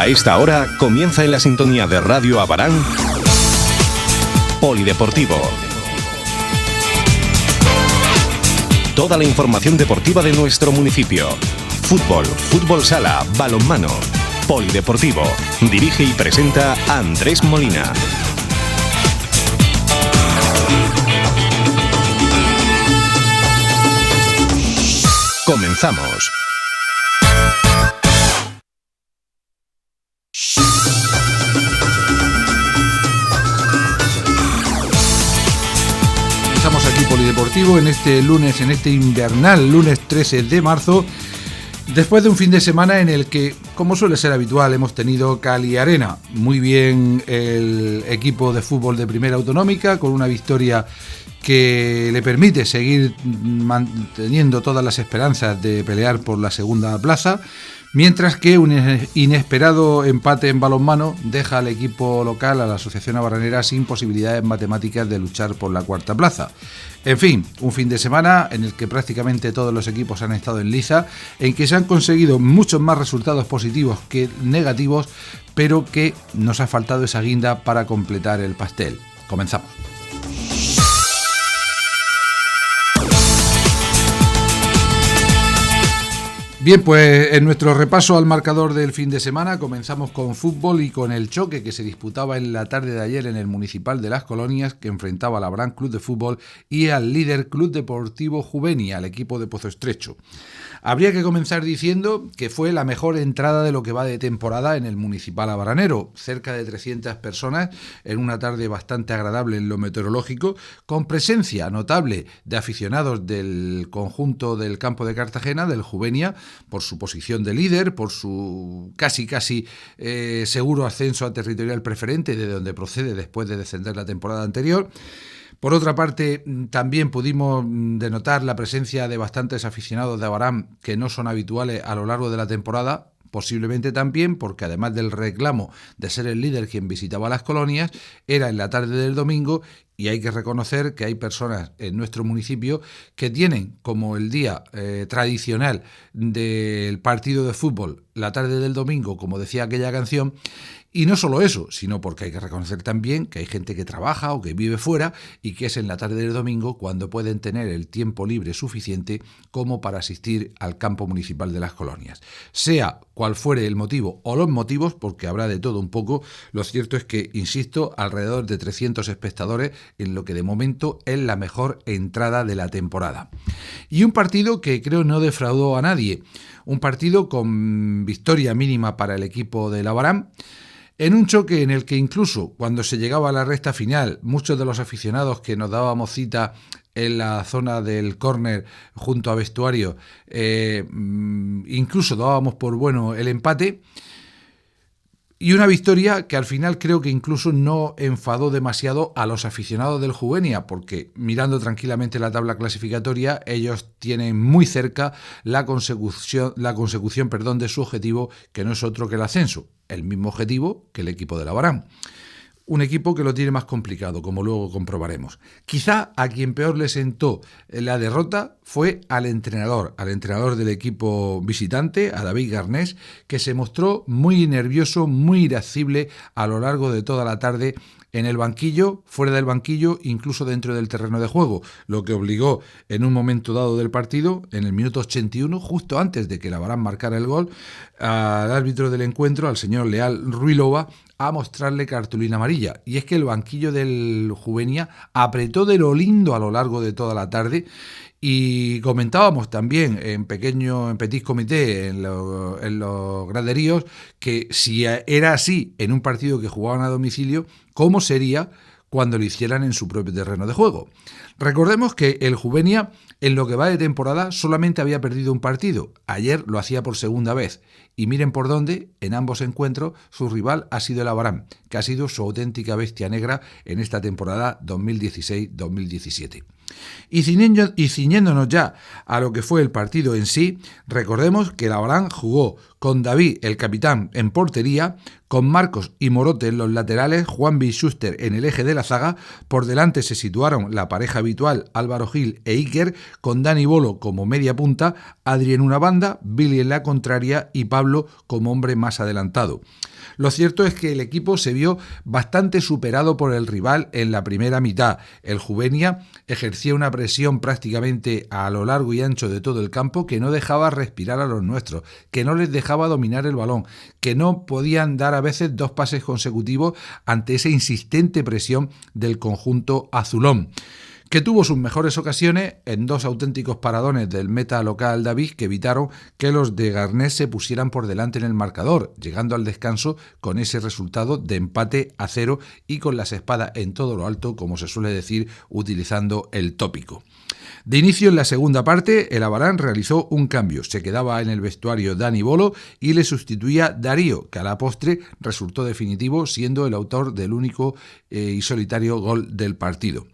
A esta hora comienza en la sintonía de Radio Abarán Polideportivo. Toda la información deportiva de nuestro municipio. Fútbol, fútbol sala, balonmano. Polideportivo. Dirige y presenta Andrés Molina. Comenzamos. Estamos aquí Polideportivo en este lunes, en este invernal lunes 13 de marzo, después de un fin de semana en el que, como suele ser habitual, hemos tenido cal y arena. Muy bien el equipo de fútbol de Primera Autonómica, con una victoria que le permite seguir manteniendo todas las esperanzas de pelear por la segunda plaza, mientras que un inesperado empate en balonmano deja al equipo local, a la Asociación Abarranera, sin posibilidades matemáticas de luchar por la cuarta plaza. En fin, un fin de semana en el que prácticamente todos los equipos han estado en liza, en que se han conseguido muchos más resultados positivos que negativos, pero que nos ha faltado esa guinda para completar el pastel. Comenzamos. Bien, pues en nuestro repaso al marcador del fin de semana comenzamos con fútbol y con el choque que se disputaba en la tarde de ayer en el Municipal de Las Colonias, que enfrentaba al Abarán Club de Fútbol y al líder Club Deportivo Juvenia, al equipo de Pozo Estrecho. Habría que comenzar diciendo que fue la mejor entrada de lo que va de temporada en el Municipal Abaranero, cerca de 300 personas en una tarde bastante agradable en lo meteorológico, con presencia notable de aficionados del conjunto del campo de Cartagena, del Juvenia, por su posición de líder, por su casi seguro ascenso a territorial preferente, de donde procede después de descender la temporada anterior. Por otra parte, también pudimos denotar la presencia de bastantes aficionados de Abarán que no son habituales a lo largo de la temporada, posiblemente también porque, además del reclamo de ser el líder quien visitaba las colonias, era en la tarde del domingo, y hay que reconocer que hay personas en nuestro municipio que tienen como el día tradicional del partido de fútbol la tarde del domingo, como decía aquella canción. Y no solo eso, sino porque hay que reconocer también que hay gente que trabaja o que vive fuera y que es en la tarde del domingo cuando pueden tener el tiempo libre suficiente como para asistir al campo municipal de las colonias. Sea cual fuere el motivo o los motivos, porque habrá de todo un poco, lo cierto es que, insisto, alrededor de 300 espectadores en lo que de momento es la mejor entrada de la temporada. Y un partido que creo no defraudó a nadie, un partido con victoria mínima para el equipo del Abarán, en un choque en el que incluso cuando se llegaba a la recta final, muchos de los aficionados que nos dábamos cita en la zona del córner junto a vestuario, incluso dábamos por bueno el empate. Y una victoria que al final creo que incluso no enfadó demasiado a los aficionados del Juvenia, porque mirando tranquilamente la tabla clasificatoria, ellos tienen muy cerca la consecución de su objetivo, que no es otro que el ascenso, el mismo objetivo que el equipo del Abarán. Un equipo que lo tiene más complicado, como luego comprobaremos. Quizá a quien peor le sentó la derrota fue al entrenador del equipo visitante, a David Garnés, que se mostró muy nervioso, muy irascible a lo largo de toda la tarde en el banquillo, fuera del banquillo, incluso dentro del terreno de juego, lo que obligó en un momento dado del partido, en el minuto 81, justo antes de que el Abarán marcara el gol, al árbitro del encuentro, al señor Leal Ruilova, a mostrarle cartulina amarilla. Y es que el banquillo del Juvenia apretó de lo lindo a lo largo de toda la tarde. Y comentábamos también en petit comité, en los graderíos, que si era así en un partido que jugaban a domicilio, ¿cómo sería cuando lo hicieran en su propio terreno de juego? Recordemos que el Juvenia, en lo que va de temporada, solamente había perdido un partido. Ayer lo hacía por segunda vez. Y miren por dónde, en ambos encuentros, su rival ha sido el Abarán, que ha sido su auténtica bestia negra en esta temporada 2016-2017. Y ciñéndonos ya a lo que fue el partido en sí, recordemos que el Abarán jugó con David, el capitán, en portería, con Marcos y Morote en los laterales, Juan B. Schuster en el eje de la zaga, por delante se situaron la pareja habitual Álvaro Gil e Iker, con Dani Bolo como media punta, Adri en una banda, Billy en la contraria y Pablo como hombre más adelantado. Lo cierto es que el equipo se vio bastante superado por el rival en la primera mitad. El Juvenia ejercía una presión prácticamente a lo largo y ancho de todo el campo que no dejaba respirar a los nuestros, que no les dejaba dominar el balón, que no podían dar a veces 2 pases consecutivos ante esa insistente presión del conjunto azulón, que tuvo sus mejores ocasiones en 2 auténticos paradones del meta local David que evitaron que los de Garnés se pusieran por delante en el marcador, llegando al descanso con ese resultado de empate a 0 y con las espadas en todo lo alto, como se suele decir, utilizando el tópico. De inicio en la segunda parte, el Abarán realizó un cambio. Se quedaba en el vestuario Dani Bolo y le sustituía Darío, que a la postre resultó definitivo, siendo el autor del único y solitario gol del partido.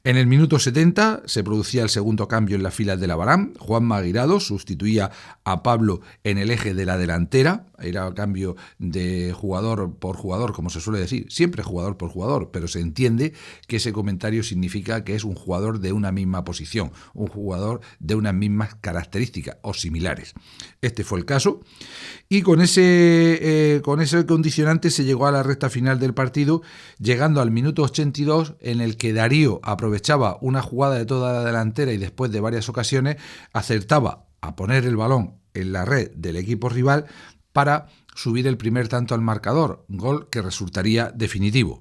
En el minuto 70 se producía el segundo cambio en las filas del Abarán. Juanma Guirado sustituía a Pablo en el eje de la delantera. Era cambio de jugador por jugador, como se suele decir. Siempre jugador por jugador, pero se entiende que ese comentario significa que es un jugador de una misma posición, un jugador de unas mismas características o similares. Este fue el caso. Y con ese condicionante se llegó a la recta final del partido, llegando al minuto 82 en el que Darío aprovechaba una jugada de toda la delantera y después de varias ocasiones acertaba a poner el balón en la red del equipo rival para subir el primer tanto al marcador, gol que resultaría definitivo.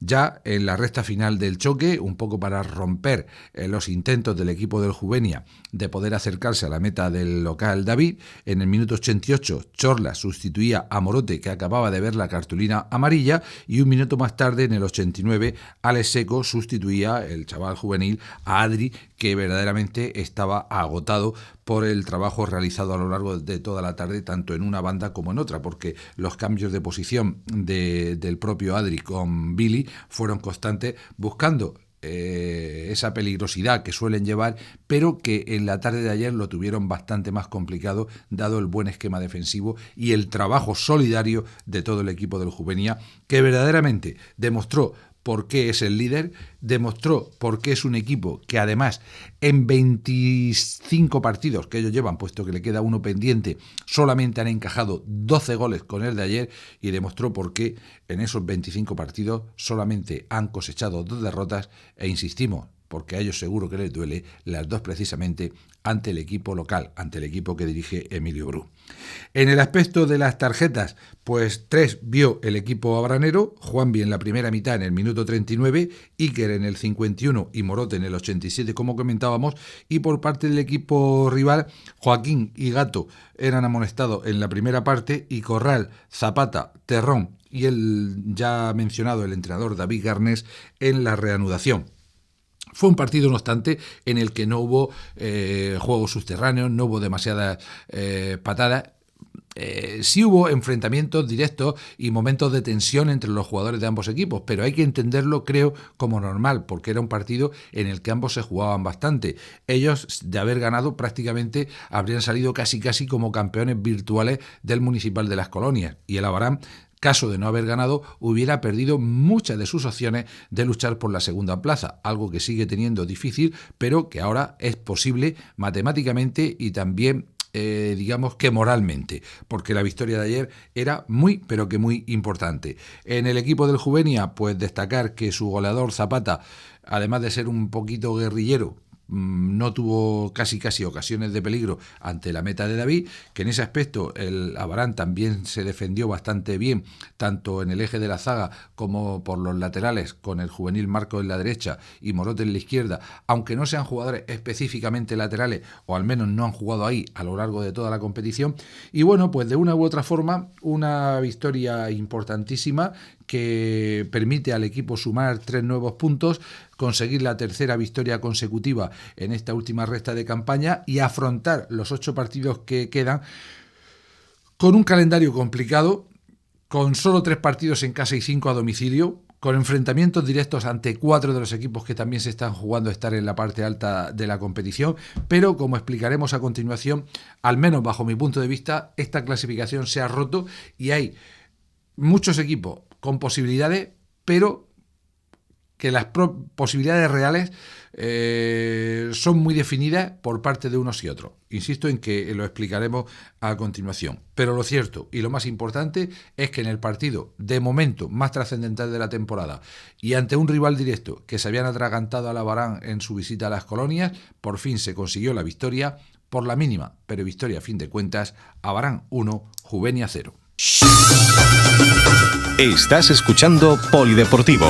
Ya en la recta final del choque, un poco para romper los intentos del equipo del Juvenia de poder acercarse a la meta del local David, en el minuto 88 Chorla sustituía a Morote, que acababa de ver la cartulina amarilla, y un minuto más tarde, en el 89, Alex Seco sustituía, el chaval juvenil, a Adri, que verdaderamente estaba agotado por el trabajo realizado a lo largo de toda la tarde, tanto en una banda como en otra, porque los cambios de posición del propio Adri con Billy fueron constantes, buscando esa peligrosidad que suelen llevar, pero que en la tarde de ayer lo tuvieron bastante más complicado, dado el buen esquema defensivo y el trabajo solidario de todo el equipo del Juvenia, que verdaderamente demostró por qué es el líder, demostró por qué es un equipo que además en 25 partidos que ellos llevan, puesto que le queda uno pendiente, solamente han encajado 12 goles con el de ayer, y demostró por qué en esos 25 partidos solamente han cosechado 2 derrotas e insistimos, porque a ellos seguro que les duele, las 2 precisamente ante el equipo local, ante el equipo que dirige Emilio Bru. En el aspecto de las tarjetas, pues 3 vio el equipo abranero, Juanvi en la primera mitad en el minuto 39, Iker en el 51 y Morote en el 87, como comentábamos, y por parte del equipo rival, Joaquín y Gato eran amonestados en la primera parte y Corral, Zapata, Terrón y el ya mencionado el entrenador David Garnés en la reanudación. Fue un partido, no obstante, en el que no hubo juegos subterráneos, no hubo demasiadas patadas. Sí hubo enfrentamientos directos y momentos de tensión entre los jugadores de ambos equipos, pero hay que entenderlo, creo, como normal, porque era un partido en el que ambos se jugaban bastante. Ellos, de haber ganado, prácticamente habrían salido casi como campeones virtuales del Municipal de Las Colonias, y el Abarán, caso de no haber ganado, hubiera perdido muchas de sus opciones de luchar por la segunda plaza, algo que sigue teniendo difícil, pero que ahora es posible matemáticamente y también digamos que moralmente, porque la victoria de ayer era muy, pero que muy importante. En el equipo del Juvenia, pues destacar que su goleador Zapata, además de ser un poquito guerrillero, no tuvo casi ocasiones de peligro ante la meta de David, que en ese aspecto el Abarán también se defendió bastante bien, tanto en el eje de la zaga como por los laterales, con el juvenil Marco en la derecha y Morote en la izquierda, aunque no sean jugadores específicamente laterales, o al menos no han jugado ahí a lo largo de toda la competición. Y bueno, pues de una u otra forma, una victoria importantísima que permite al equipo sumar 3 nuevos puntos, conseguir la tercera victoria consecutiva en esta última recta de campaña y afrontar los 8 partidos que quedan con un calendario complicado, con solo 3 partidos en casa y 5 a domicilio, con enfrentamientos directos ante 4 de los equipos que también se están jugando a estar en la parte alta de la competición, pero como explicaremos a continuación, al menos bajo mi punto de vista, esta clasificación se ha roto y hay muchos equipos con posibilidades, pero que las posibilidades reales son muy definidas por parte de unos y otros. Insisto en que lo explicaremos a continuación. Pero lo cierto y lo más importante es que en el partido, de momento, más trascendental de la temporada, y ante un rival directo que se habían atragantado a la Avarán en su visita a las colonias, por fin se consiguió la victoria, por la mínima, pero victoria a fin de cuentas, Avarán 1, Juvenia 0. Estás escuchando Polideportivo.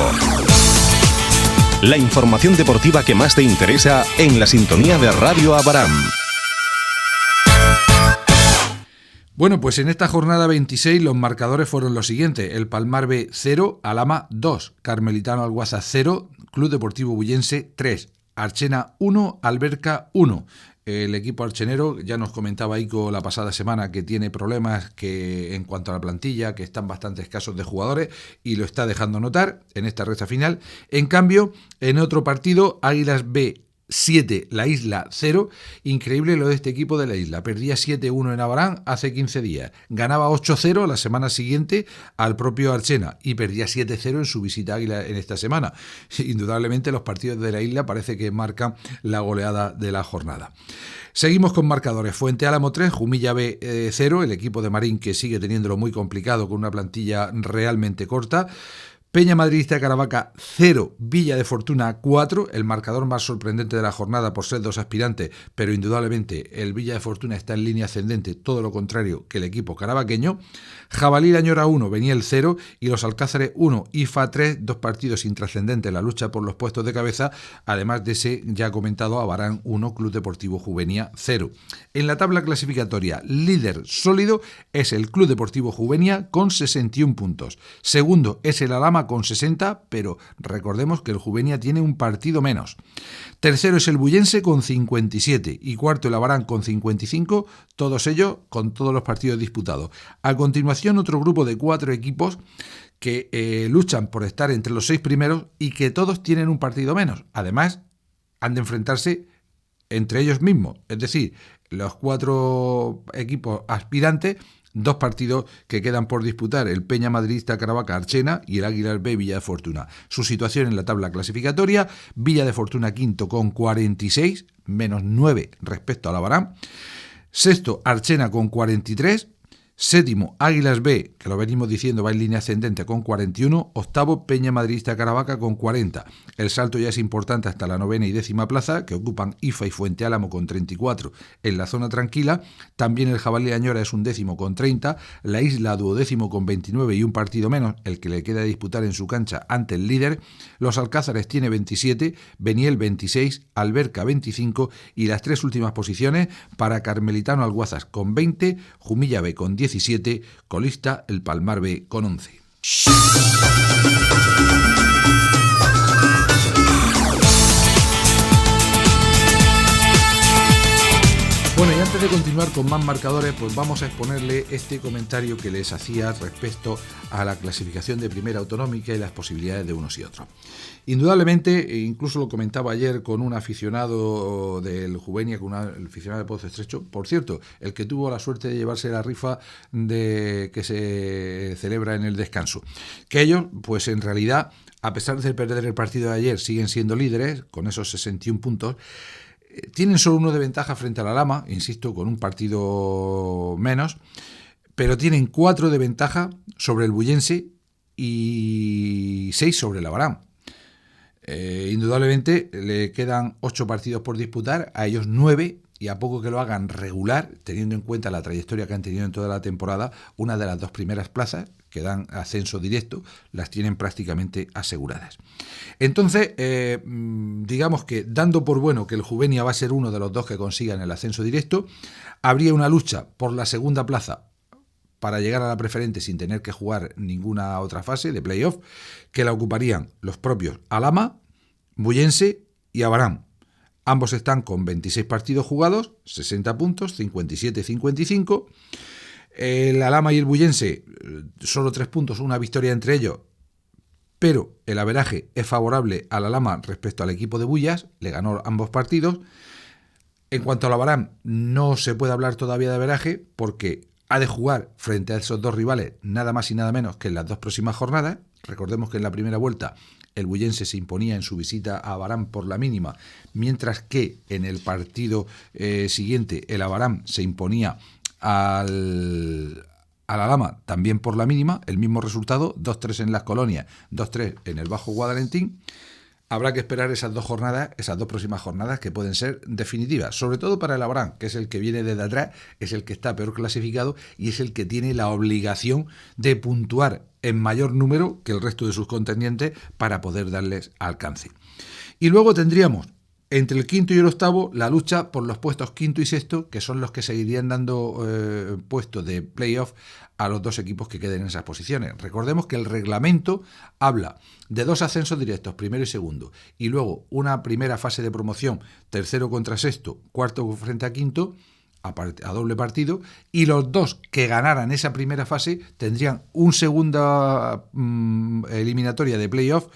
La información deportiva que más te interesa en la sintonía de Radio Avarán. Bueno, pues en esta jornada 26 los marcadores fueron los siguientes. El Palmar B 0, Alhama 2, Carmelitano Alguazas 0, Club Deportivo Bullense 3, Archena 1, Alberca 1. El equipo archenero, ya nos comentaba Ico la pasada semana que tiene problemas que en cuanto a la plantilla, que están bastante escasos de jugadores y lo está dejando notar en esta recta final. En cambio, en otro partido, Águilas B 7, La Isla 0. Increíble lo de este equipo de La Isla. Perdía 7-1 en Avarán hace 15 días. Ganaba 8-0 la semana siguiente al propio Archena y perdía 7-0 en su visita a Águila en esta semana. Indudablemente los partidos de La Isla parece que marcan la goleada de la jornada. Seguimos con marcadores. Fuente Álamo 3, Jumilla B 0, el equipo de Marín que sigue teniéndolo muy complicado con una plantilla realmente corta. Peña Madridista de Caravaca 0, Villa de Fortuna 4, el marcador más sorprendente de la jornada por ser dos aspirantes, pero indudablemente el Villa de Fortuna está en línea ascendente, todo lo contrario que el equipo caravaqueño. Jabalí Lañora 1, Beniel 0 y los Alcázares 1, IFA 3, dos partidos intrascendentes en la lucha por los puestos de cabeza, además de ese ya comentado Avarán 1, Club Deportivo Juvenia 0. En la tabla clasificatoria, líder sólido es el Club Deportivo Juvenia con 61 puntos. Segundo es el Alhama con 60, pero recordemos que el Juvenia tiene un partido menos. Tercero es el Bullense con 57 y cuarto el Avarán con 55, todos ellos con todos los partidos disputados. A continuación, otro grupo de 4 equipos que luchan por estar entre los 6 primeros y que todos tienen un partido menos. Además, han de enfrentarse entre ellos mismos, es decir, los 4 equipos aspirantes, 2 partidos que quedan por disputar, el Peña Madridista Caravaca Archena y el Águilas B Villa de Fortuna. Su situación en la tabla clasificatoria, Villa de Fortuna quinto con 46, menos 9 respecto al Avarán. Sexto, Archena con 43. Séptimo, Águilas B, que lo venimos diciendo, va en línea ascendente con 41. Octavo, Peña Madridista Caravaca con 40. El salto ya es importante hasta la 9ª y 10ª plaza, que ocupan IFA y Fuente Álamo con 34 en la zona tranquila. También el Jabalí Añora es 11º con 30. La Isla 12º con 29 y un partido menos, el que le queda disputar en su cancha ante el líder. Los Alcázares tiene 27, Beniel 26, Alberca 25 y las 3 últimas posiciones para Carmelitano Alguazas con 20, Jumilla B con 17, colista el Palmar B con 11. Bueno, y antes de continuar con más marcadores, pues vamos a exponerle este comentario que les hacía respecto a la clasificación de primera autonómica y las posibilidades de unos y otros. Indudablemente, incluso lo comentaba ayer con un aficionado del Juvenia, con un aficionado de Pozo Estrecho, por cierto, el que tuvo la suerte de llevarse la rifa de que se celebra en el descanso, que ellos, pues en realidad, a pesar de perder el partido de ayer, siguen siendo líderes con esos 61 puntos. Tienen solo 1 de ventaja frente a la Lama, insisto, con un partido menos, pero tienen 4 de ventaja sobre el Bullense y 6 sobre el Avarán. Indudablemente le quedan 8 partidos por disputar, a ellos 9, y a poco que lo hagan regular, teniendo en cuenta la trayectoria que han tenido en toda la temporada, una de las 2 primeras plazas que dan ascenso directo, las tienen prácticamente aseguradas. Entonces, digamos que dando por bueno que el Juvenia va a ser uno de los 2 que consigan el ascenso directo, habría una lucha por la segunda plaza para llegar a la preferente sin tener que jugar ninguna otra fase de playoff, que la ocuparían los propios Alhama, Bullense y Avarán. Ambos están con 26 partidos jugados, 60 puntos, 57-55. El Alhama y el Bullense, solo 3 puntos, una victoria entre ellos, pero el averaje es favorable al Alhama respecto al equipo de Bullas, le ganó ambos partidos. En cuanto al Avarán, no se puede hablar todavía de averaje porque ha de jugar frente a esos 2 rivales nada más y nada menos que en las 2 próximas jornadas. Recordemos que en la primera vuelta el Bullense se imponía en su visita a Abarán por la mínima, mientras que en el partido siguiente el Abarán se imponía al Alhama también por la mínima, el mismo resultado, 2-3 en Las Colonias, 2-3 en el Bajo Guadalentín. Habrá que esperar esas dos próximas jornadas que pueden ser definitivas, sobre todo para el Abarán, que es el que viene desde atrás, es el que está peor clasificado y es el que tiene la obligación de puntuar en mayor número que el resto de sus contendientes para poder darles alcance. Y luego tendríamos entre el quinto y el octavo la lucha por los puestos quinto y sexto, que son los que seguirían dando puestos de playoff a los dos equipos que queden en esas posiciones. Recordemos que el reglamento habla de 2 ascensos directos, primero y segundo, y luego una primera fase de promoción, tercero contra sexto, cuarto frente a quinto, a doble partido, y los dos que ganaran esa primera fase tendrían una segunda eliminatoria de playoff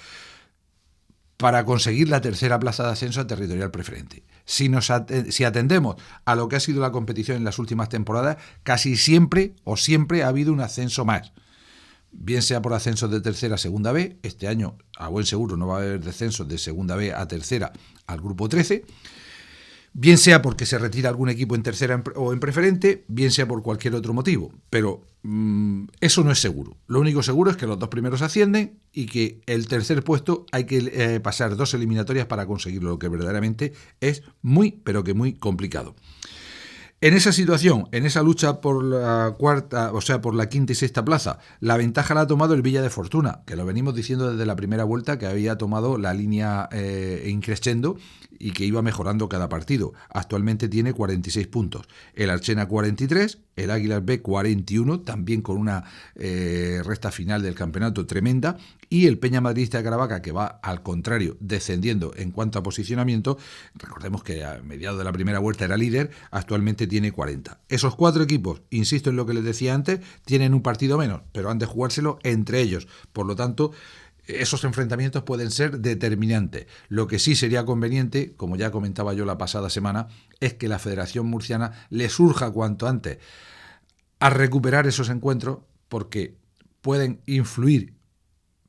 para conseguir la tercera plaza de ascenso a territorial preferente. Si atendemos a lo que ha sido la competición en las últimas temporadas, casi siempre ha habido un ascenso más. Bien sea por ascensos de tercera a segunda B, este año a buen seguro no va a haber descensos de segunda B a tercera al grupo 13, bien sea porque se retira algún equipo en tercera o en preferente, bien sea por cualquier otro motivo, pero eso no es seguro. Lo único seguro es que los dos primeros ascienden y que el tercer puesto hay que pasar 2 eliminatorias para conseguirlo, lo que verdaderamente es muy, pero que muy complicado. En esa situación, en esa lucha por la cuarta, o sea, por la quinta y sexta plaza, la ventaja la ha tomado el Villa de Fortuna, que lo venimos diciendo desde la primera vuelta, que había tomado la línea increscendo y que iba mejorando cada partido. Actualmente tiene 46 puntos. El Archena 43, el Águilas B 41, también con una recta final del campeonato tremenda, y el Peña Madridista de Caravaca, que va al contrario, descendiendo en cuanto a posicionamiento. Recordemos que a mediados de la primera vuelta era líder, actualmente tiene 40. Esos 4 equipos, insisto en lo que les decía antes, tienen un partido menos, pero han de jugárselo entre ellos. Por lo tanto, esos enfrentamientos pueden ser determinantes. Lo que sí sería conveniente, como ya comentaba yo la pasada semana, es que la Federación Murciana le surja cuanto antes a recuperar esos encuentros, porque pueden influir,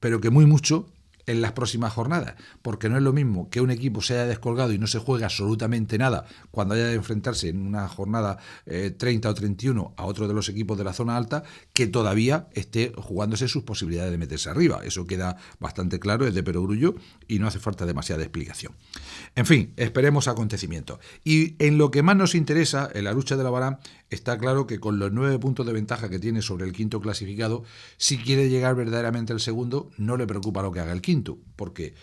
pero que muy mucho, en las próximas jornadas, porque no es lo mismo que un equipo se haya descolgado y no se juegue absolutamente nada cuando haya de enfrentarse en una jornada 30 o 31 a otro de los equipos de la zona alta, que todavía esté jugándose sus posibilidades de meterse arriba. Eso queda bastante claro, es de perogrullo y no hace falta demasiada explicación. En fin, esperemos acontecimientos. Y en lo que más nos interesa, en la lucha de la Abarán, está claro que con los 9 puntos de ventaja que tiene sobre el quinto clasificado, si quiere llegar verdaderamente al segundo, no le preocupa lo que haga el quinto, porque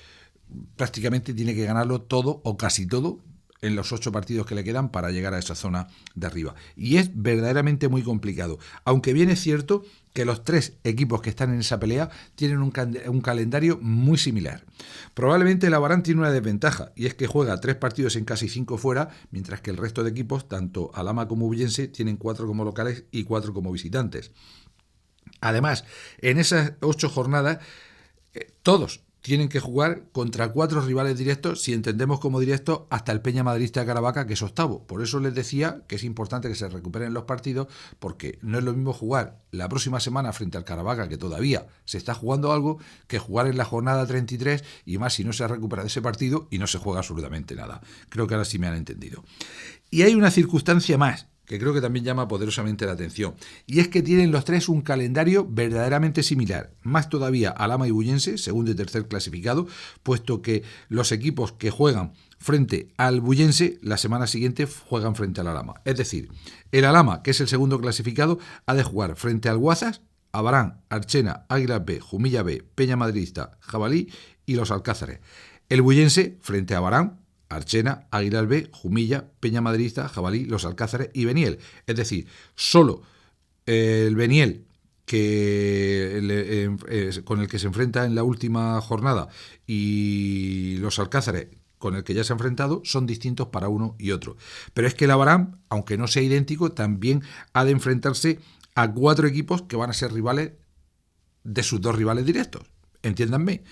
prácticamente tiene que ganarlo todo o casi todo en los 8 partidos que le quedan para llegar a esa zona de arriba. Y es verdaderamente muy complicado, aunque bien es cierto que los 3 equipos que están en esa pelea tienen un calendario muy similar. Probablemente el Abarán tiene una desventaja, y es que juega 3 partidos en casa y 5 fuera, mientras que el resto de equipos, tanto Alhama como Bullense, tienen 4 como locales y 4 como visitantes. Además, en esas 8 jornadas, todos tienen que jugar contra 4 rivales directos, si entendemos como directos, hasta el Peña Madridista de Caravaca, que es octavo. Por eso les decía que es importante que se recuperen los partidos, porque no es lo mismo jugar la próxima semana frente al Caravaca, que todavía se está jugando algo, que jugar en la jornada 33, y más si no se recupera de ese partido y no se juega absolutamente nada. Creo que ahora sí me han entendido. Y hay una circunstancia más, que creo que también llama poderosamente la atención, y es que tienen los 3 un calendario verdaderamente similar, más todavía Alhama y Bullense, segundo y tercer clasificado, puesto que los equipos que juegan frente al Bullense la semana siguiente juegan frente al Alhama. Es decir, el Alhama, que es el segundo clasificado, ha de jugar frente al Guazas, Abarán, Archena, Águilas B, Jumilla B, Peña Madridista, Jabalí y los Alcázares. El Bullense frente a Abarán, Archena, Águilas B, Jumilla, Peña Madridista, Jabalí, Los Alcázares y Beniel. Es decir, solo el Beniel, con el que se enfrenta en la última jornada, y Los Alcázares, con el que ya se ha enfrentado, son distintos para uno y otro. Pero es que el Abarán, aunque no sea idéntico, también ha de enfrentarse a 4 equipos que van a ser rivales de sus 2 rivales directos. Entiéndanme.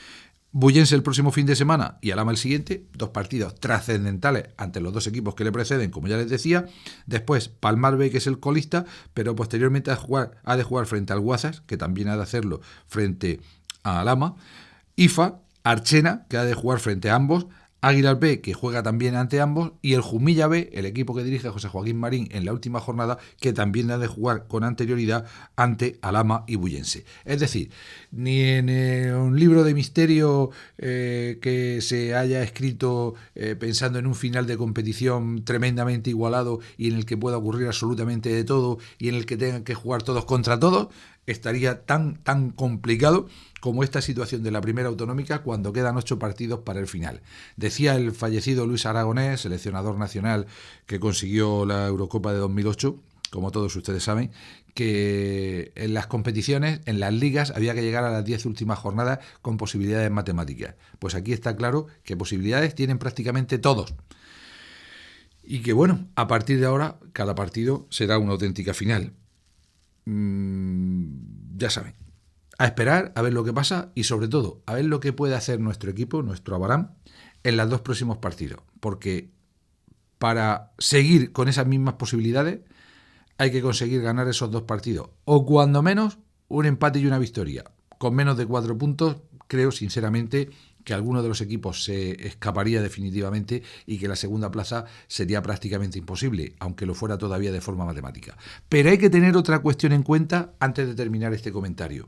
Bullense el próximo fin de semana y Alhama el siguiente, 2 partidos trascendentales ante los 2 equipos que le preceden, como ya les decía. Después Palmar B, que es el colista, pero posteriormente ha de jugar frente al Guazas, que también ha de hacerlo frente a Alhama. IFA Archena, que ha de jugar frente a ambos, Águilas B, que juega también ante ambos, y el Jumilla B, el equipo que dirige José Joaquín Marín en la última jornada, que también ha de jugar con anterioridad ante Alhama y Bullense. Es decir, ni en un libro de misterio que se haya escrito pensando en un final de competición tremendamente igualado y en el que pueda ocurrir absolutamente de todo y en el que tengan que jugar todos contra todos, estaría tan complicado como esta situación de la primera autonómica cuando quedan 8 partidos para el final. Decía el fallecido Luis Aragonés, seleccionador nacional que consiguió la Eurocopa de 2008, como todos ustedes saben, que en las competiciones, en las ligas, había que llegar a las 10 últimas jornadas con posibilidades matemáticas. Pues aquí está claro que posibilidades tienen prácticamente todos. Y que bueno, a partir de ahora, cada partido será una auténtica final. Ya saben, a esperar a ver lo que pasa y sobre todo a ver lo que puede hacer nuestro equipo, nuestro Abarán, en los 2 próximos partidos, porque para seguir con esas mismas posibilidades hay que conseguir ganar esos 2 partidos, o cuando menos un empate y una victoria. Con menos de 4 puntos creo sinceramente que alguno de los equipos se escaparía definitivamente y que la segunda plaza sería prácticamente imposible, aunque lo fuera todavía de forma matemática. Pero hay que tener otra cuestión en cuenta antes de terminar este comentario,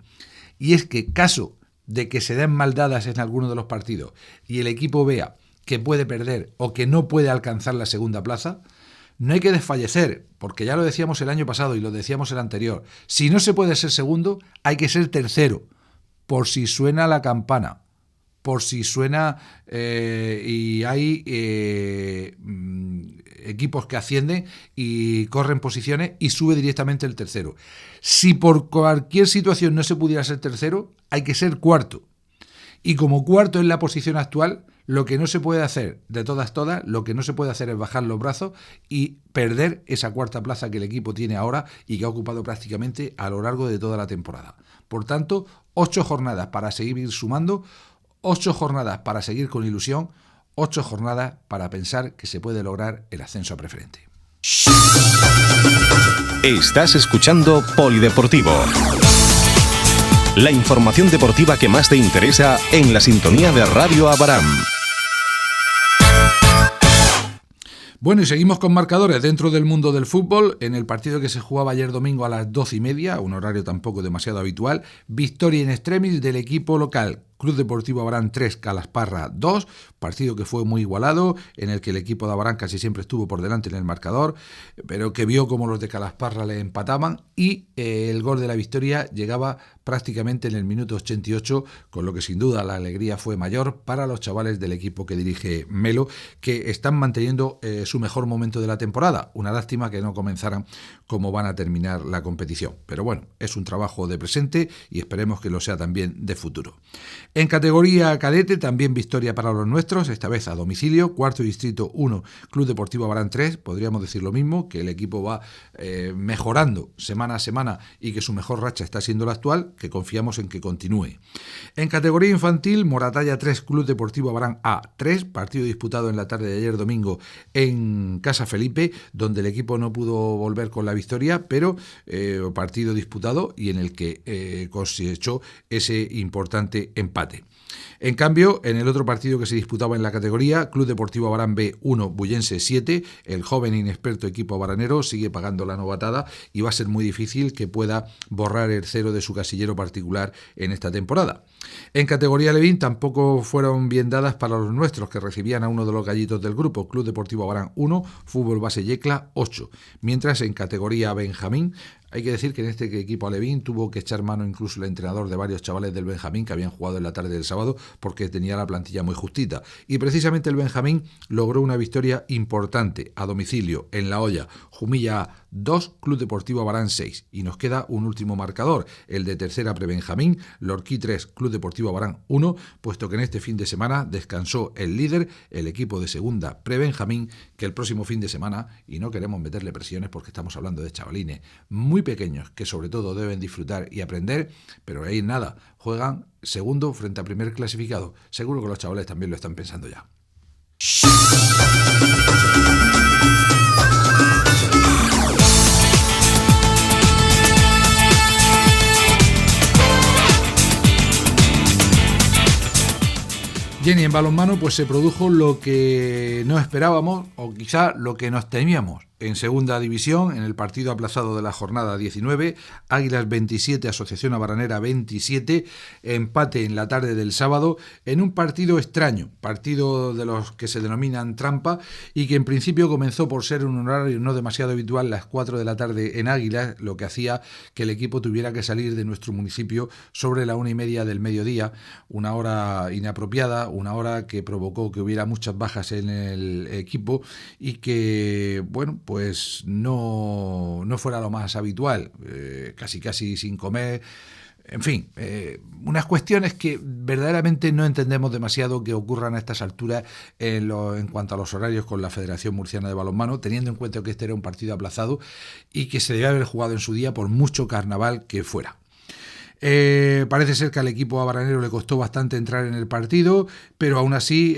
y es que caso de que se den maldadas en alguno de los partidos y el equipo vea que puede perder o que no puede alcanzar la segunda plaza, no hay que desfallecer, porque ya lo decíamos el año pasado y lo decíamos el anterior, si no se puede ser segundo, hay que ser tercero, por si suena la campana, por si suena y hay equipos que ascienden y corren posiciones y sube directamente el tercero. Si por cualquier situación no se pudiera ser tercero, hay que ser cuarto. Y como cuarto en la posición actual, lo que no se puede hacer, de todas, lo que no se puede hacer es bajar los brazos y perder esa cuarta plaza que el equipo tiene ahora y que ha ocupado prácticamente a lo largo de toda la temporada. Por tanto, 8 jornadas para seguir sumando, 8 jornadas para seguir con ilusión, 8 jornadas para pensar que se puede lograr el ascenso a preferente. Estás escuchando Polideportivo. La información deportiva que más te interesa en la sintonía de Radio Abarán. Bueno, y seguimos con marcadores dentro del mundo del fútbol. En el partido que se jugaba ayer domingo a las 12:30, un horario tampoco demasiado habitual, victoria in extremis del equipo local. Club Deportivo Abarán 3, Calasparra 2, partido que fue muy igualado, en el que el equipo de Abarán casi siempre estuvo por delante en el marcador, pero que vio como los de Calasparra le empataban y el gol de la victoria llegaba prácticamente en el minuto 88, con lo que sin duda la alegría fue mayor para los chavales del equipo que dirige Melo, que están manteniendo su mejor momento de la temporada. Una lástima que no comenzaran como van a terminar la competición, pero bueno, es un trabajo de presente y esperemos que lo sea también de futuro. En categoría cadete, también victoria para los nuestros, esta vez a domicilio, Cuarto Distrito 1, Club Deportivo Abarán 3, podríamos decir lo mismo, que el equipo va mejorando semana a semana y que su mejor racha está siendo la actual, que confiamos en que continúe. En categoría infantil, Moratalla 3, Club Deportivo Abarán A 3, partido disputado en la tarde de ayer domingo en Casa Felipe, donde el equipo no pudo volver con la victoria, pero partido disputado y en el que cosechó ese importante empate. En cambio, en el otro partido que se disputaba en la categoría, Club Deportivo Abarán B 1, Bullense 7, el joven e inexperto equipo abaranero sigue pagando la novatada y va a ser muy difícil que pueda borrar el 0 de su casillero particular en esta temporada. En categoría Levín tampoco fueron bien dadas para los nuestros, que recibían a uno de los gallitos del grupo, Club Deportivo Abarán 1, Fútbol Base Yecla 8, mientras en categoría Benjamín, hay que decir que en este equipo alevín tuvo que echar mano incluso el entrenador de varios chavales del Benjamín que habían jugado en la tarde del sábado porque tenía la plantilla muy justita. Y precisamente el Benjamín logró una victoria importante a domicilio en La Hoya. Jumilla 2, Club Deportivo Abarán 6. Y nos queda un último marcador, el de tercera pre-Benjamín, Lorquí 3, Club Deportivo Abarán 1, puesto que en este fin de semana descansó el líder, el equipo de segunda pre-Benjamín, que el próximo fin de semana, y no queremos meterle presiones porque estamos hablando de chavalines muy pequeños que sobre todo deben disfrutar y aprender, pero ahí nada, juegan segundo frente a primer clasificado. Seguro que los chavales también lo están pensando ya. Jenny, en balonmano pues se produjo lo que no esperábamos o quizá lo que nos temíamos. En segunda división, en el partido aplazado de la jornada 19, Águilas 27, Asociación Abaranera 27, empate en la tarde del sábado en un partido extraño, partido de los que se denominan trampa y que en principio comenzó por ser un horario no demasiado habitual, las 4 de la tarde en Águilas, lo que hacía que el equipo tuviera que salir de nuestro municipio sobre la 1:30 del mediodía, una hora inapropiada, una hora que provocó que hubiera muchas bajas en el equipo y que, bueno, pues no fuera lo más habitual, casi sin comer, en fin, unas cuestiones que verdaderamente no entendemos demasiado que ocurran a estas alturas en cuanto a los horarios con la Federación Murciana de Balonmano, teniendo en cuenta que este era un partido aplazado y que se debía haber jugado en su día por mucho carnaval que fuera. Parece ser que al equipo abaranero le costó bastante entrar en el partido, pero aún así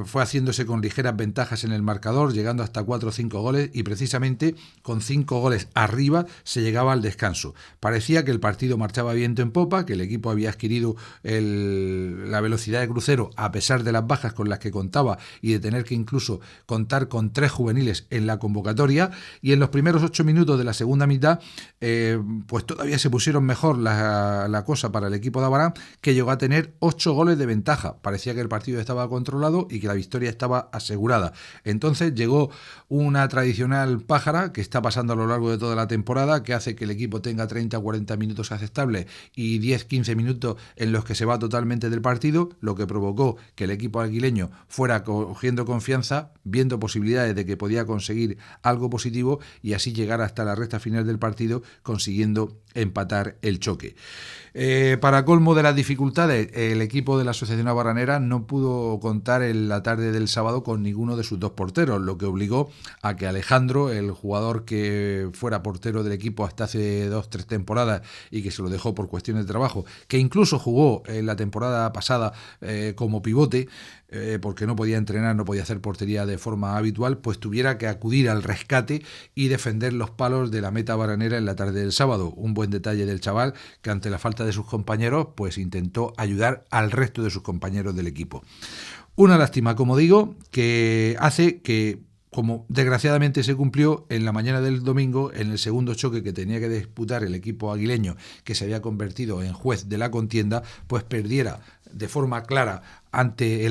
fue haciéndose con ligeras ventajas en el marcador, llegando hasta 4 o 5 goles y precisamente con 5 goles arriba se llegaba al descanso. Parecía que el partido marchaba viento en popa, que el equipo había adquirido la velocidad de crucero a pesar de las bajas con las que contaba y de tener que incluso contar con 3 juveniles en la convocatoria, y en los primeros 8 minutos de la segunda mitad pues todavía se pusieron mejor la cosa para el equipo de Abarán, que llegó a tener 8 goles de ventaja. Parecía que el partido estaba controlado y que la victoria estaba asegurada. Entonces llegó una tradicional pájara que está pasando a lo largo de toda la temporada, que hace que el equipo tenga 30 o 40 minutos aceptables y 10-15 minutos en los que se va totalmente del partido, lo que provocó que el equipo aguileño fuera cogiendo confianza, viendo posibilidades de que podía conseguir algo positivo y así llegar hasta la recta final del partido, consiguiendo empatar el choque. Para colmo de las dificultades, el equipo de la Asociación Abaranera no pudo contar en la tarde del sábado con ninguno de sus 2 porteros, lo que obligó a que Alejandro, el jugador que fuera portero del equipo hasta hace 2-3 temporadas y que se lo dejó por cuestiones de trabajo, que incluso jugó en la temporada pasada como pivote, porque no podía entrenar, no podía hacer portería de forma habitual, pues tuviera que acudir al rescate y defender los palos de la meta abaranera en la tarde del sábado. Un buen detalle del chaval que ante la falta de sus compañeros pues intentó ayudar al resto de sus compañeros del equipo. Una lástima, como digo, que hace que, como desgraciadamente se cumplió en la mañana del domingo, en el segundo choque que tenía que disputar el equipo aguileño, que se había convertido en juez de la contienda, pues perdiera de forma clara ante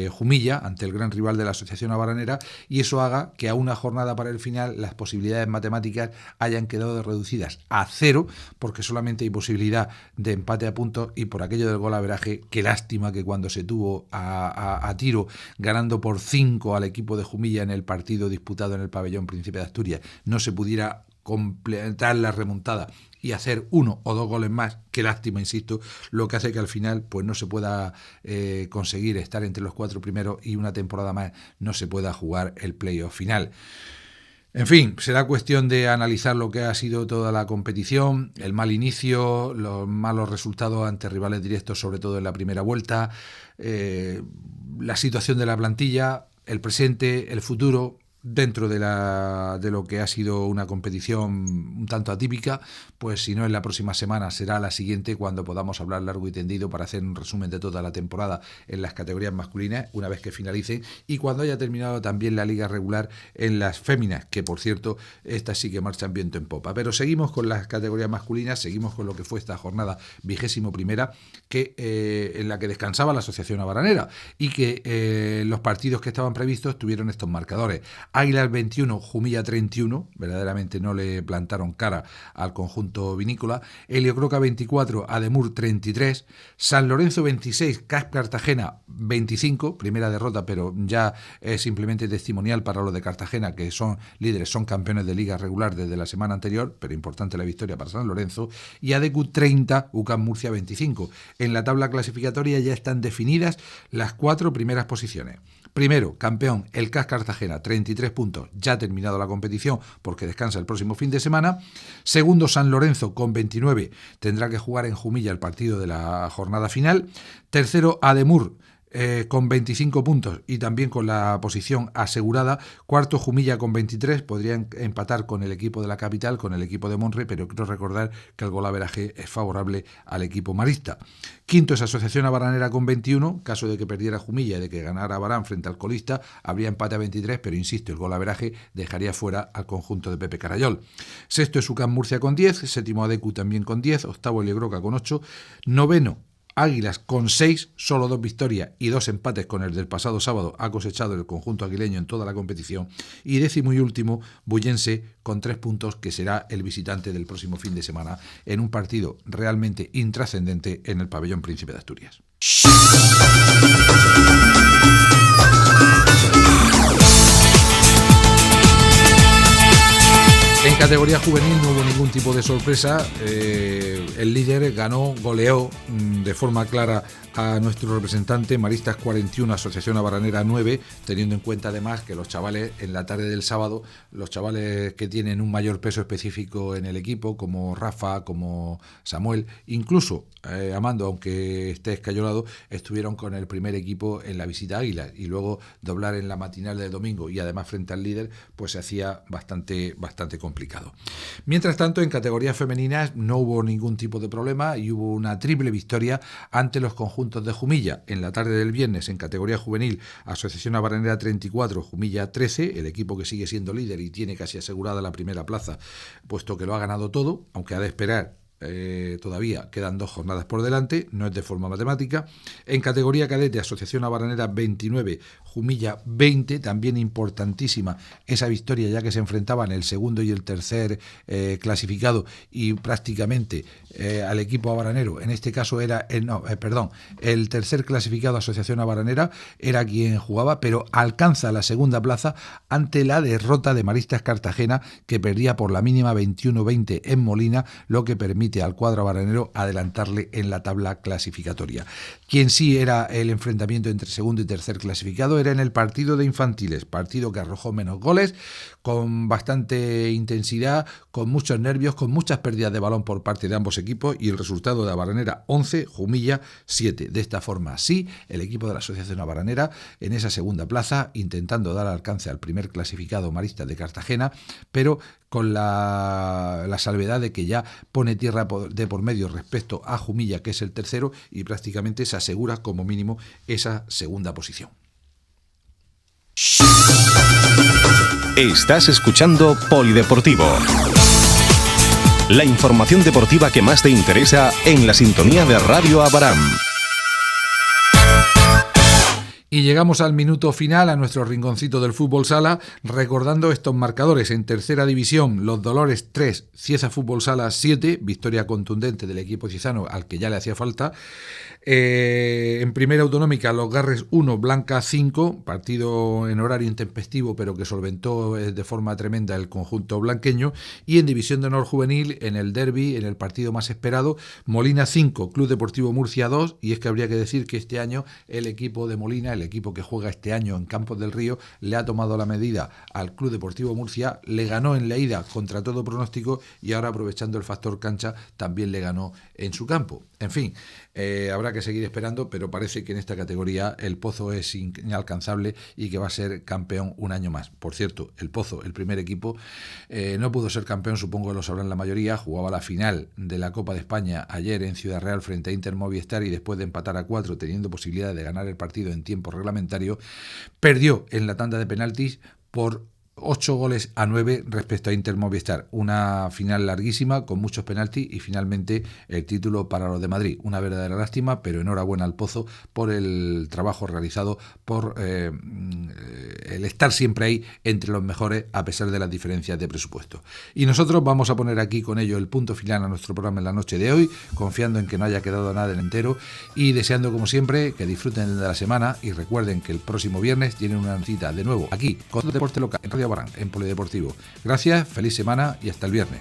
Jumilla, ante el gran rival de la Asociación Abaranera, y eso haga que a una jornada para el final las posibilidades matemáticas hayan quedado reducidas a 0, porque solamente hay posibilidad de empate a puntos, y por aquello del golaveraje, qué lástima que cuando se tuvo a tiro ganando por 5 al equipo de Jumilla en el partido disputado en el pabellón Príncipe de Asturias no se pudiera completar la remontada y hacer 1 o 2 goles más. Qué lástima, insisto, lo que hace que al final pues no se pueda conseguir estar entre los 4 primeros y una temporada más no se pueda jugar el playoff final. En fin, será cuestión de analizar lo que ha sido toda la competición, el mal inicio, los malos resultados ante rivales directos, sobre todo en la primera vuelta, la situación de la plantilla, el presente, el futuro. Dentro de lo que ha sido una competición un tanto atípica, pues si no en la próxima semana será la siguiente, cuando podamos hablar largo y tendido para hacer un resumen de toda la temporada en las categorías masculinas, una vez que finalicen, y cuando haya terminado también la liga regular en las féminas, que por cierto, estas sí que marchan viento en popa. Pero seguimos con las categorías masculinas, seguimos con lo que fue esta jornada 21ª, en la que descansaba la Asociación Abaranera, y que los partidos que estaban previstos tuvieron estos marcadores. Águilas 21, Jumilla 31, verdaderamente no le plantaron cara al conjunto vinícola. Heliocroca 24, Ademur 33, San Lorenzo 26, CAS Cartagena 25, primera derrota, pero ya es simplemente testimonial para los de Cartagena, que son líderes, son campeones de liga regular desde la semana anterior, pero importante la victoria para San Lorenzo, y ADQ 30, UCAM Murcia 25. En la tabla clasificatoria ya están definidas las 4 primeras posiciones. Primero, campeón, el CAS Cartagena, 33 puntos, ya ha terminado la competición porque descansa el próximo fin de semana. Segundo, San Lorenzo con 29, tendrá que jugar en Jumilla el partido de la jornada final. Tercero, Ademur, con 25 puntos y también con la posición asegurada. Cuarto, Jumilla con 23, podrían empatar con el equipo de la capital, con el equipo de Monre, pero quiero recordar que el golaveraje es favorable al equipo marista. Quinto es Asociación Abaranera con 21, caso de que perdiera Jumilla y de que ganara Abarán frente al colista, habría empate a 23, pero insisto, el golaveraje dejaría fuera al conjunto de Pepe Carayol. Sexto es UCAM Murcia con 10, séptimo Adecu también con 10, octavo Legroca con 8, noveno Águilas con 6, solo 2 victorias y 2 empates con el del pasado sábado ha cosechado el conjunto aguileño en toda la competición. Y décimo y último, Bullense con 3 puntos, que será el visitante del próximo fin de semana en un partido realmente intrascendente en el pabellón Príncipe de Asturias. En categoría juvenil no hubo ningún tipo de sorpresa. El líder goleó de forma clara a nuestro representante, Maristas 41, Asociación Abaranera 9, teniendo en cuenta además que los chavales en la tarde del sábado, los chavales que tienen un mayor peso específico en el equipo, como Rafa, como Samuel, incluso Amando, aunque esté escayolado, estuvieron con el primer equipo en la visita a Águilas, y luego doblar en la matinal del domingo y además frente al líder, pues se hacía bastante complicado. Mientras tanto, en categorías femeninas no hubo ningún tipo de problema y hubo una triple victoria ante los conjuntos de Jumilla. En la tarde del viernes, en categoría juvenil, Asociación Abaranera 34, Jumilla 13, el equipo que sigue siendo líder y tiene casi asegurada la primera plaza, puesto que lo ha ganado todo, aunque ha de esperar. Todavía quedan 2 jornadas por delante, no es de forma matemática. En categoría cadete, Asociación Abaranera 29, Jumilla 20, también importantísima esa victoria, ya que se enfrentaban el segundo y el tercer clasificado, y prácticamente al equipo abaranero, en este caso era el tercer clasificado, Asociación Abaranera, era quien jugaba, pero alcanza la segunda plaza ante la derrota de Maristas Cartagena, que perdía por la mínima 21-20 en Molina, lo que permite al cuadro abaranero adelantarle en la tabla clasificatoria. Quien sí era el enfrentamiento entre segundo y tercer clasificado era en el partido de infantiles, partido que arrojó menos goles, con bastante intensidad, con muchos nervios, con muchas pérdidas de balón por parte de ambos equipos, y el resultado de Abaranera 11, Jumilla 7. De esta forma, sí, el equipo de la Asociación Abaranera en esa segunda plaza, intentando dar alcance al primer clasificado, Maristas de Cartagena, pero con la salvedad de que ya pone tierra de por medio respecto a Jumilla, que es el tercero, y prácticamente se asegura como mínimo esa segunda posición. Estás escuchando Polideportivo. La información deportiva que más te interesa en la sintonía de Radio Abarán. Y llegamos al minuto final, a nuestro rinconcito del fútbol sala, recordando estos marcadores. En tercera división, Los Dolores 3, Cieza Fútbol Sala 7, victoria contundente del equipo ciezano al que ya le hacía falta. En primera autonómica, Los Garres 1, Blanca 5, partido en horario intempestivo, pero que solventó de forma tremenda el conjunto blanqueño. Y en división de honor juvenil, en el derbi, en el partido más esperado, Molina 5, Club Deportivo Murcia 2, y es que habría que decir que este año el equipo de Molina, el equipo que juega este año en Campos del Río, le ha tomado la medida al Club Deportivo Murcia, le ganó en la ida contra todo pronóstico, y ahora, aprovechando el factor cancha, también le ganó en su campo. En fin, habrá que seguir esperando, pero parece que en esta categoría el Pozo es inalcanzable y que va a ser campeón un año más. Por cierto, el Pozo, el primer equipo, no pudo ser campeón, supongo que lo sabrán la mayoría. Jugaba la final de la Copa de España ayer en Ciudad Real frente a Inter Movistar, y después de empatar a 4, teniendo posibilidad de ganar el partido en tiempo reglamentario, perdió en la tanda de penaltis por 8-9 respecto a Inter Movistar. Una final larguísima, con muchos penaltis, y finalmente el título para los de Madrid. Una verdadera lástima, pero enhorabuena al Pozo por el trabajo realizado, por el estar siempre ahí entre los mejores, a pesar de las diferencias de presupuesto. Y nosotros vamos a poner aquí con ello el punto final a nuestro programa en la noche de hoy, confiando en que no haya quedado nada en entero, y deseando, como siempre, que disfruten de la semana, y recuerden que el próximo viernes tienen una cita de nuevo aquí con el deporte local en Radio Abarán, en Polideportivo. Gracias, feliz semana y hasta el viernes.